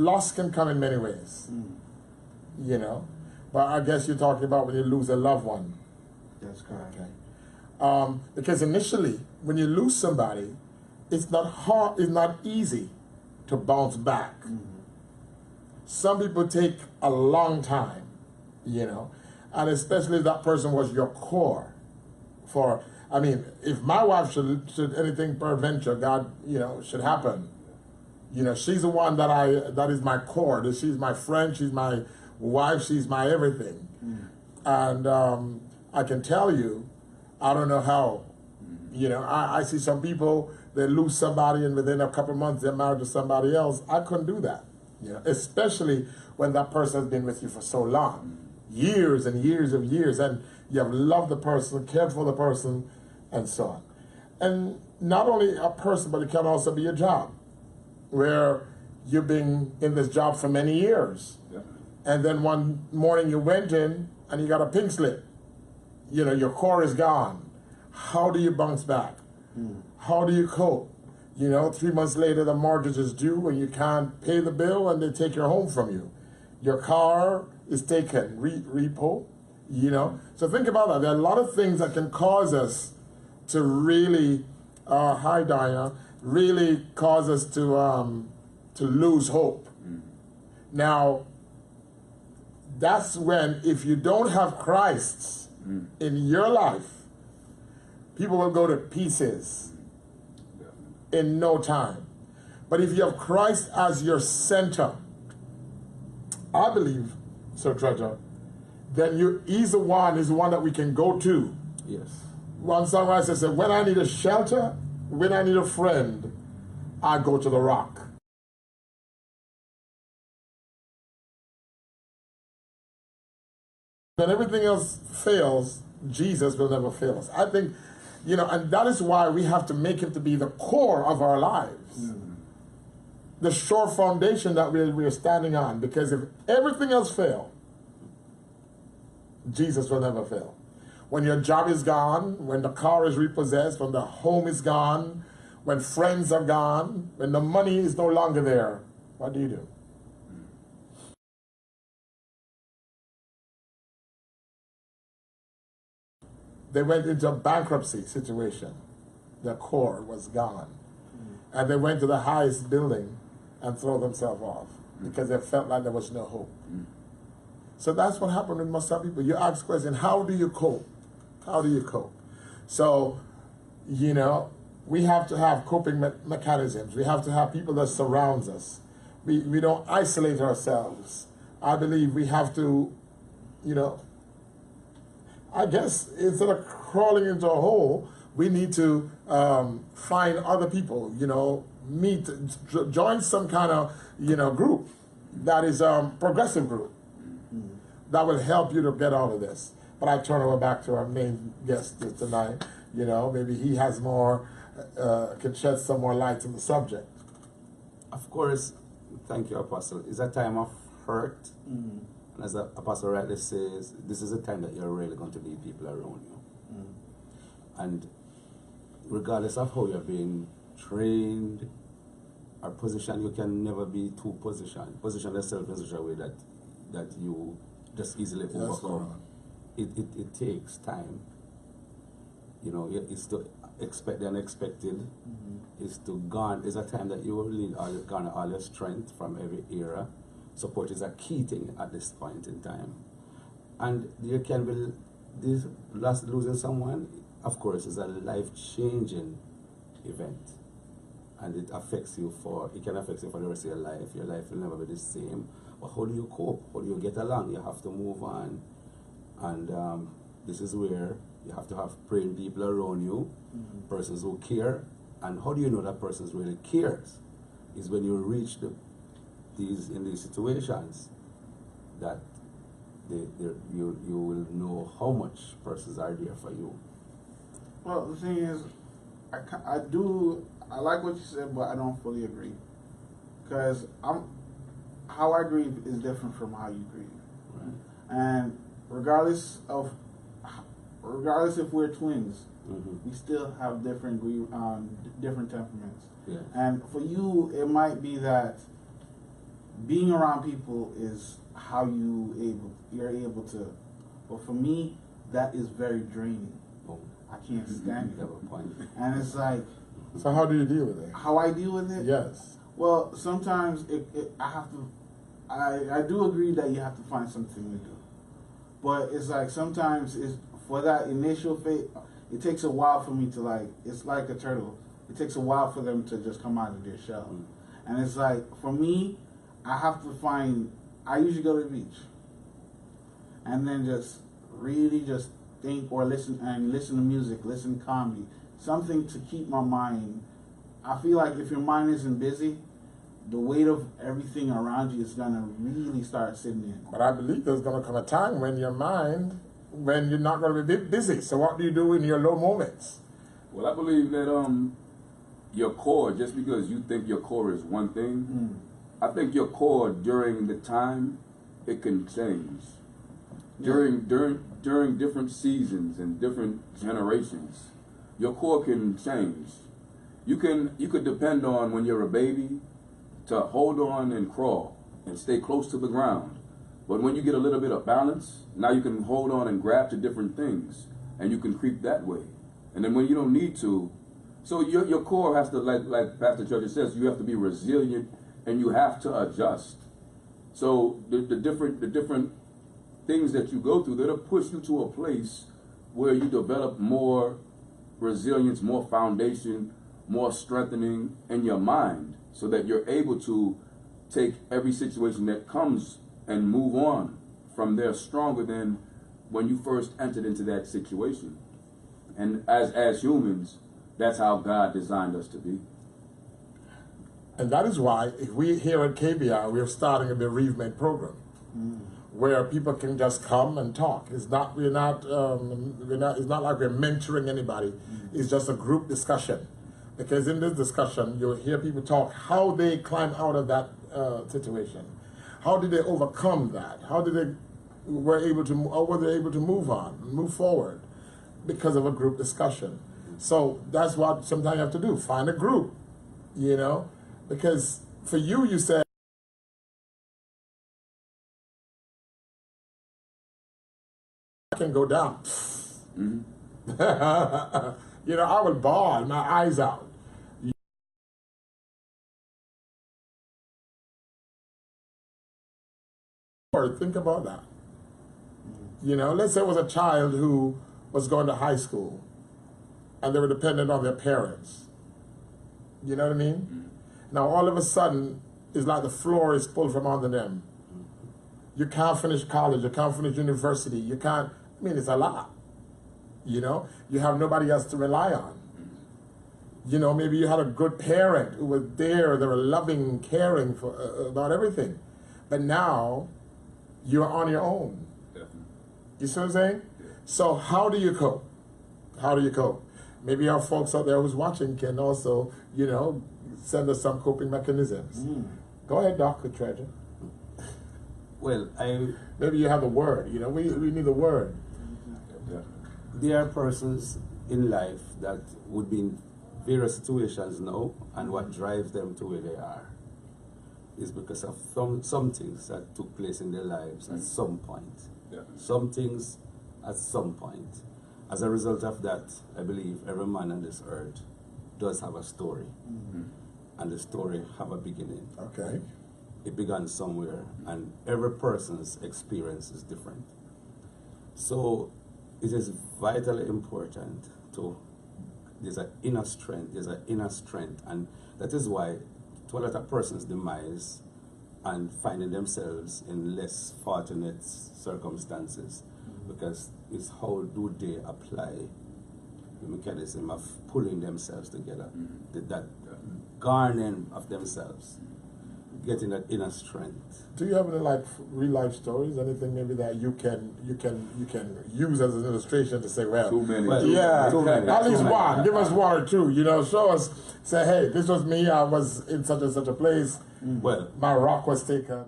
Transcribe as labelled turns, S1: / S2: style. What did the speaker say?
S1: loss can come in many ways, you know. But I guess you're talking about when you lose a loved one.
S2: That's correct.
S1: Okay. Because initially, when you lose somebody, it's not hard, it's not easy to bounce back. Some people take a long time, you know, and especially if that person was your core. I mean, if my wife should anything peradventure, God, you know, should happen, you know, she's the one that is my core. That she's my friend, she's my wife, she's my everything. And I can tell you, I don't know how, you know, I see some people, they lose somebody and within a couple of months they're married to somebody else. I couldn't do that, you know, especially when that person has been with you for so long, years and years of years, and you have loved the person, cared for the person, and so on. And not only a person, but it can also be a job, where you've been in this job for many years. Yeah. And then one morning you went in and you got a pink slip. You know, your core is gone. How do you bounce back? How do you cope? You know, 3 months later the mortgage is due and you can't pay the bill and they take your home from you. Your car is taken, repo, you know. So think about that. There are a lot of things that can cause us to really, hi Diana, really cause us to lose hope. Now, that's when, if you don't have Christ in your life, people will go to pieces in no time. But if you have Christ as your center, I believe, Sir Treasure, then he's the one that we can go to.
S3: Yes.
S1: One songwriter said, when I need a shelter, when I need a friend, I go to the rock. When everything else fails, Jesus will never fail us. I think, you know, and that is why we have to make him to be the core of our lives. The sure foundation that we're standing on. Because if everything else fails, Jesus will never fail. When your job is gone, when the car is repossessed, when the home is gone, when friends are gone, when the money is no longer there, what do you do? They went into a bankruptcy situation. Their core was gone. And they went to the highest building and threw themselves off because they felt like there was no hope. So that's what happened with most of people. You ask the question, how do you cope? How do you cope? So, you know, we have to have coping mechanisms. We have to have people that surround us. We don't isolate ourselves. I believe we have to, you know, I guess instead of crawling into a hole, we need to find other people, you know, join some kind of, you know, group that is a progressive group that will help you to get out of this. But I turn over back to our main guest tonight. You know, maybe he has more, can shed some more light on the subject.
S3: Of course, thank you, Apostle. It's a time of hurt. And as the Apostle rightly says, this is a time that you're really going to need people around you. And regardless of how you're being trained or positioned, you can never be too positioned. Position yourself in such a way that you just easily overcome. It takes time. You know, it's to expect the unexpected. It's a time that you will need garner all your strength from every era. Support is a key thing at this point in time. And you can be, losing someone, of course, is a life-changing event. And it can affect you for the rest of your life. Your life will never be the same. But how do you cope? How do you get along? You have to move on. And this is where you have to have praying people around you, persons who care. And how do you know that person really cares? Is when you reach in these situations that you will know how much persons are there for you.
S2: Well, the thing is, I like what you said, but I don't fully agree. Because how I grieve is different from how you grieve.
S3: Right.
S2: And regardless if we're twins, we still have different temperaments.
S3: Yeah.
S2: And for you, it might be that being around people is how you're able to. But for me, that is very draining. I can't stand it. And it's like,
S1: So how do you deal with it?
S2: how I deal with it.
S1: Yes.
S2: Well, sometimes I have to. I do agree that you have to find something to do, but it's like sometimes it's for that initial phase. It takes a while for me to like. It's like a turtle. It takes a while for them to just come out of their shell, and it's like for me, I have to find. I usually go to the beach, and then just really just think or listen to music, listen to comedy, something to keep my mind. I feel like if your mind isn't busy, the weight of everything around you is gonna really start sitting in.
S1: But I believe there's going to come a time when your mind, when you're not going to be busy. So what do you do in your low moments?
S4: Well, I believe that your core, just because you think your core is one thing, I think your core during the time it can change. During different seasons and different generations, your core can change. You could depend on when you're a baby to hold on and crawl and stay close to the ground. But when you get a little bit of balance, now you can hold on and grab to different things, and you can creep that way. And then when you don't need to, so your core has to, like Pastor Church says, you have to be resilient and you have to adjust. So the different things that you go through, that'll push you to a place where you develop more resilience, more foundation, more strengthening in your mind, so that you're able to take every situation that comes and move on from there stronger than when you first entered into that situation. And as humans, that's how God designed us to be.
S1: And that is why if we here at KBR, we're starting a bereavement program where people can just come and talk. It's not like we're mentoring anybody. It's just a group discussion. Because in this discussion, you'll hear people talk how they climb out of that situation. How did they overcome that? How did they were they able to move on, move forward because of a group discussion? So that's what sometimes you have to do. Find a group, because for you said, I can go down. I would bawl my eyes out. Think about that. Let's say it was a child who was going to high school and they were dependent on their parents. You know what I mean? Now all of a sudden, it's like the floor is pulled from under them. You can't finish college, you can't finish university, you can't, it's a lot. You have nobody else to rely on. Maybe you had a good parent who was there, they were loving, caring about everything. But now, you're on your own.
S4: Definitely.
S1: You see what I'm saying?
S4: Yeah.
S1: So how do you cope? How do you cope? Maybe our folks out there who's watching can also, send us some coping mechanisms. Go ahead, Dr. Treasure.
S3: Well,
S1: maybe you have a word. We need a word.
S3: There are persons in life that would be in various situations now, and what drives them to where they are is because of some things that took place in their lives at some point.
S4: Yeah.
S3: Some things at some point. As a result of that, I believe every man on this earth does have a story. And the story have a beginning.
S1: Okay.
S3: It began somewhere, and every person's experience is different. So it is vitally important there's an inner strength, and that is why to let a person's demise and finding themselves in less fortunate circumstances, because it's how do they apply the mechanism of pulling themselves together, that garnering of themselves, getting that inner strength.
S1: Do you have any real life stories? Anything maybe that you can use as an illustration to say, well,
S4: Too many.
S1: At least one. Give us one or two. Show us. Say, hey, this was me. I was in such and such a place.
S3: Well,
S1: my rock was taken.